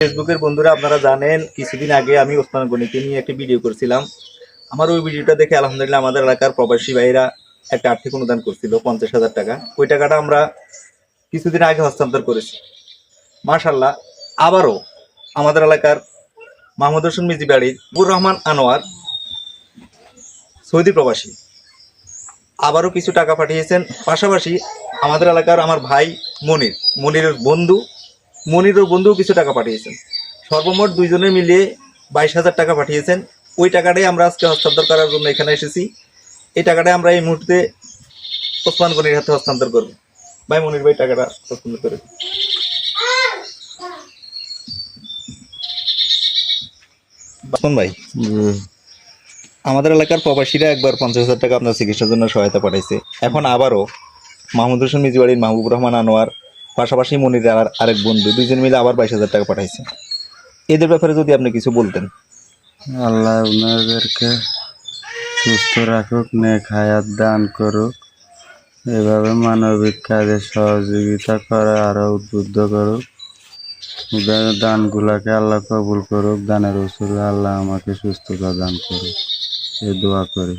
ফেসবুকের বন্ধুরা আপনারা জানেন কিছুদিন আগে আমি ওসমান গনিকে নিয়ে একটা ভিডিও করছিলাম। আমার ওই ভিডিওটা দেখে আলহামদুলিল্লাহ আমাদের এলাকার প্রবাসী ভাইরা একটা আর্থিক অনুদান করছিল 50,000 টাকা। ওই টাকাটা আমরা কিছুদিন আগে হস্তান্তর করেছি। মাশাল্লাহ, আবারও আমাদের এলাকার মাহমুদ হোসেন মিজি বাড়ির মুর রহমান আনোয়ার সৌদি প্রবাসী আবারও কিছু টাকা পাঠিয়েছেন। পাশাপাশি আমাদের এলাকার আমার ভাই মনিরের বন্ধুও কিছু টাকা পাঠিয়েছেন। সর্বমোট দুইজনের মিলিয়ে 22,000 টাকা পাঠিয়েছেন। ওই টাকাটাই আমরা আজকে হস্তান্তর করার জন্য এখানে এসেছি। এই টাকাটাই আমরা এই মুহূর্তে ওসমান গনির হাতে হস্তান্তর করব। ভাই মনির ভাই টাকাটা হস্তান্তর করে দিন। ওসমান ভাই, আমাদের এলাকার প্রবাসীরা একবার 50,000 টাকা আপনার চিকিৎসার জন্য সহায়তা পাঠাইছে। এখন আবারও মাহমুদ হোসেন মিজিবাড়ির মাহবুব রহমান আনোয়ার পাশাপাশি মনির আরেক বন্ধু দুইজন মিলে আবার 22,000 টাকা পাঠাইছে। এদের ব্যাপারে যদি আপনি কিছু বলতেন। আল্লাহ ওনাদেরকে সুস্থ রাখুক, নেক হায়াত দান করুক, এভাবে মানবিক কাজে সহযোগিতা করে আরো উদ্বুদ্ধ করুক। ওদের দানগুলাকে আল্লাহ কবুল করুক, দানের উসুলে আল্লাহ আমাকে সুস্থতা দান করুক, এই দোয়া করি।